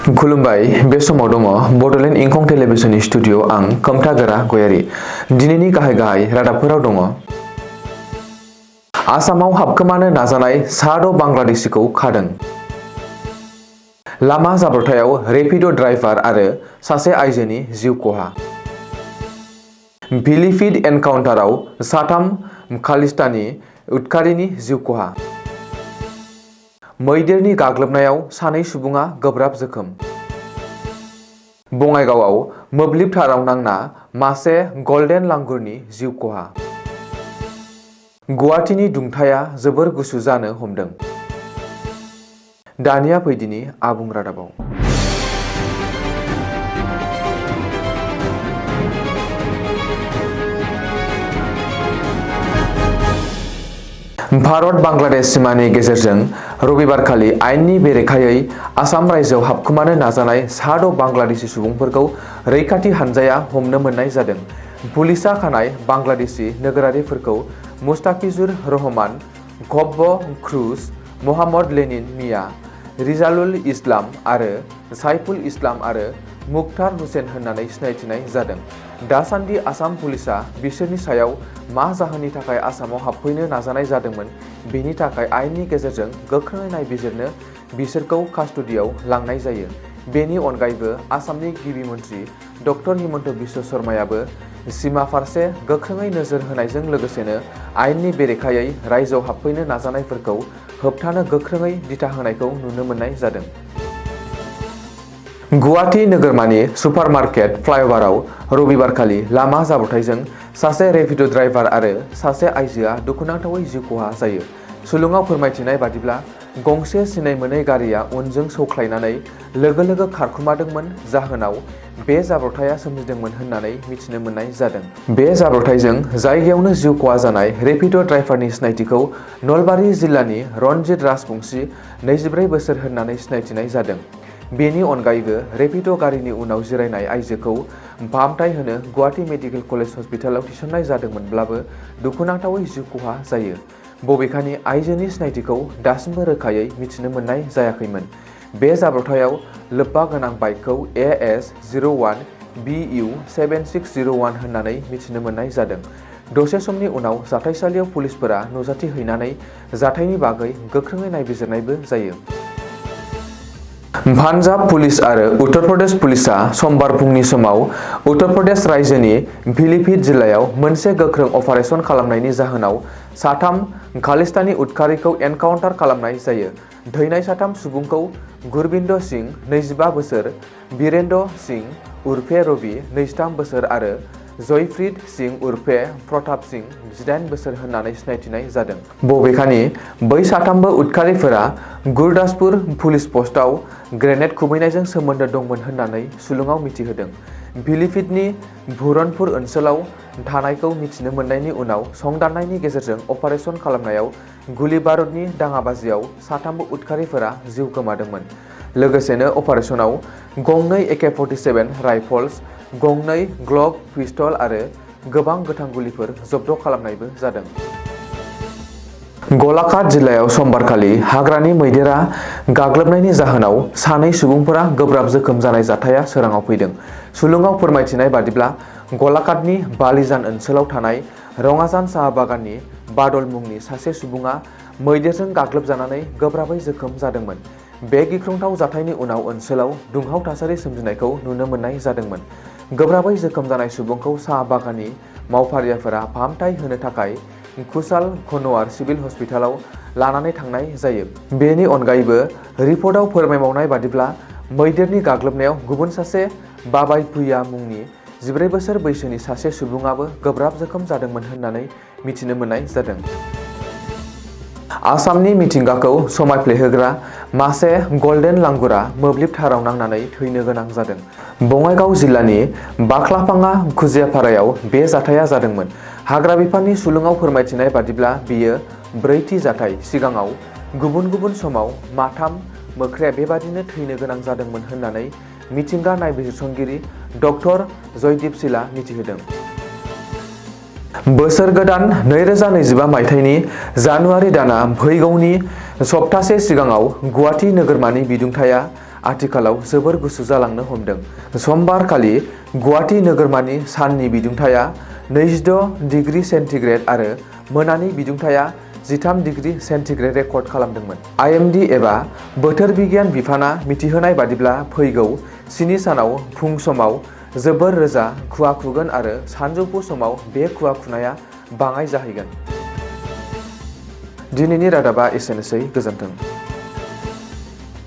खुलुमबाय बे समाव दङ बडलेण्ड इंखं टेलिभिजननि स्टुडिअ आं खोमथागोरा गयारि। दिनैनि गाहाय रादाबफोराव दङ। आसामाव हाबखोमानो नाजानाय सा6 बांग्लादेशिखौ खादों। लामा जाब्रबथायाव रेपिड' ड्राइभार आरो सासे आइजोनि जिउ खहा। भिलिफिड एनकाउन्टाराव साथाम खालिस्तानी उदखारिनि जिउ खहा। मैदेरनि गाग्लोबनायाव सानै सुबुङा गोब्राब जोखोम। बङाइगावआव मोब्लिब ताराव नांना मासे गल्डेन लांगुरनि जिउ खहा। गुवाहाटीनि दुंथाया जोबोर गुसु जानो हमदों। दानिया फैदिनि आबुं रादाबाव। भारत बांग्लादेश सिमानि गेजेरजों रबिबारखालि आयेननि बेरेखायै आसाम रायजोआव हाबखोमानो नाजानाय सा6 बांग्लादेशी सुबुंफोरखौ रैखाथि हानजाया हमनो मोननाय जादों। पुलिसआ खानाय बांग्लादेशी नोगोरारिफोरखौ मुस्ताफिजुर रहमान, गब्ब क्रुज, मोहाम्मद लेनिन मिया, रिजालुल इस्लाम आरो साइफुल इस्लाम आरो मुख्तार हुसैन होननानै सिनायथिनाय जादों। दासान्दि आसाम पुलिसआ बिसोरनि सायाव मा जाहोननि थाखाय आसामाव हाबफैनो नाजानाय जादोंमोन बेनि थाखाय आयेननि गेजेरजों गोख्रोङै नायबिजिरनो बिसोरखौ कास्टडियाव लांनाय जायो। बेनि अनगायैबो आसामनि गिबि मन्थ्रि डक्टर हिमन्त बिश्व शर्मायाबो सिमा फारसे गोख्रोङै नोजोर होनायजों लोगोसेनो आयेननि बेरेखायै रायजोआव हाबफैनो नाजानायफोरखौ होबथानो गोख्रोङै दिथा होनायखौ नुनो मोननाय जादों। गुवाहाटी नोगोरमानि सुपारमार्केट फ्लाइअभाराव रबिबारखालि लामा जाब्रबथायजों सासे रेपिड' ड्राइभार आरो सासे आइजोआ दुखुनांथावै जिउ खहा जायो। सुलुङाव फोरमायथिनाय बादिब्ला गंसे सिनाय मोनै गारिया उनजों सौख्लायनानै लोगो खारखुमादोंमोन, जाहोनाव बे जाब्रबथाया सोमजिदोंमोन होननानै मिथिनो मोननाय जादों। बे जाब्रबथायजों जायगायावनो जिउ खहा जानाय रेपिड' ड्राइभारनि सिनायथिखौ नलबारि जिल्लानि रनजित राजबंशी 24 बोसोर होननानै सिनायथिनाय जादों। बेनि अनगायैबो रेपिड' गारिनि उनाव जिरायनाय आइजोखौ फाहामथाय होनो गुवाहाटी मेडिकेल कलेज हस्पिटालाव थिसननाय जादोंमोनब्लाबो दुखुनांथावै जिउ खहा जायो। बबेखानि आइजोनि सिनायथिखौ दासिमबो रोखायै मिथिनो मोननाय जायाखैमोन। बे जाब्रबथायाव लोब्बा गोनां बाइकखौ AS01 BU 7601 होननानै मिथिनो मोननाय जादों। दसे समनि उनाव जाथायसालियाव पुलिसफोरा नुजाथि हैनानै जाथायनि बागै गोख्रोङै नायबिजिरनायबो जायो। पान्जाब पुलिस आरो उत्तर प्रदेश पुलिसआ समबार फुंनि समाव उत्तर प्रदेश रायजोनि पिलीभीत जिल्लायाव मोनसे गोख्रों अपारेसन खालामनायनि जाहोनाव साथाम खालिस्तानी उदखारिखौ एनकाउन्टार खालामनाय जायो। थैनाय साथाम सुबुंखौ गुरबिन्द सिंह 25 बोसोर, बीरेन्द्र सिंह उर्फे रवि 23 बोसोर आरो जयप्रीत सिंह उर्फे प्रताप सिंह 18 बोसोर होननानै सिनायथिनाय जादों। बबेखानि बै साथामबो उदखारिफोरा गुरदासपुर पुलिस पस्टआव ग्रेनेड खुबैनायजों सोमोन्दो दंमोन होननानै सुलुङाव मिथिहोदों। पिलीभीतनि भुरनपुर ओनसोलाव थानायखौ मिथिनो मोननायनि उनाव संदाननायनि गेजेरजों अपारेसन खालामनायाव गुलि बारुदनि दाङाबाजियाव साथामबो उदखारिफोरा जिउ गोमादोंमोन। लोगोसेनो अपारेसनाव गंनै AK-47 राइफल्स, गंनै ग्लक पिस्तल आरो गोबां गोथां गुलिफोर जब्द खालामनायबो जादों। गलाघाट जिल्लायाव समबारखालि हाग्रानि मैदेरा गाग्लोबनायनि जाहोनाव सानै सुबुंफोरा गोब्राब जोखोम जानाय जाथाया सोराङाव फैदों। सुलुङाव फोरमायथिनाय बादिब्ला गलाघाटनि बालिजान ओनसोलाव थानाय रङाजान साहा बागाननि बादल मुंनि सासे सुबुङा मैदेरजों गाग्लोबजानानै गोब्राबै जोखोम जादोंमोन। बे गिख्रंथाव जाथायनि उनाव ओनसोलाव दुंहाव थासारि सोमजिनायखौ नुनो मोननाय जादोंमोन। गोब्राबै जोखोम जानाय सुबुंखौ साहा बागाननि मावफारियाफोरा फाहामथाय होनो थाखाय कुशाल कनवार सिभिल हस्पिटालाव लानानै थांनाय जायो। बेनि अनगायैबो रिपर्टआव फोरमायबावनाय बादिब्ला मैदेरनि गाग्लोबनायाव गुबुन सासे बाबाय भुइया मुंनि 14 बोसोर बैसोनि सासे सुबुङाबो गोब्राब जोखोम जादोंमोन होननानै मिथिनो मोननाय जादों। आसामनि मिथिंगाखौ समायफ्लेहोग्रा मासे गल्डेन लांगुरा मोब्लिब ताराव नांनानै थैनो गोनां जादों। बङाइगाव जिल्लानि बाख्लाफाङा खुजियापारायाव बे जाथाया जादोंमोन। हाग्रा बिफाननि सुलुङाव फोरमायथिनाय बादिब्ला बेयो 4थि जाथाय। सिगाङाव गुबुन समाव माथाम मोख्राया बेबादिनो थैनो गोनां जादोंमोन होननानै मिथिंगा नायबिजिरसंगिरि डक्टर जयदीप सिला मिथिहोदों। बोसोर गोदान 2025 मायथाइनि जानुवारि दाना फैगौनि सप्तासे सिगाङाव गुवाहाटी नोगोरमानि बिदुंथाया आथिखालाव जोबोर गुसु जालांनो हमदों। समबार खालि गुवाहाटी नोगोरमानि साननि बिदुंथाया 26 डिग्री सेन्टिग्रेड आरो मोनानि बिदुंथाया 13 डिग्री सेन्टिग्रेड रेकर्ड खालामदोंमोन। IMD एबा बोथोर बिगियान बिफाना मिथिहोनाय बादिब्ला फैगौ 7 सानाव फुं समाव जोबोर रोजा खुवा खुगोन आरो सानजौफु समाव बे खुवा खुनाया बाङाइ जाहैगोन। दिनैनि रादाबा एसेनोसै, गोजोन्थों।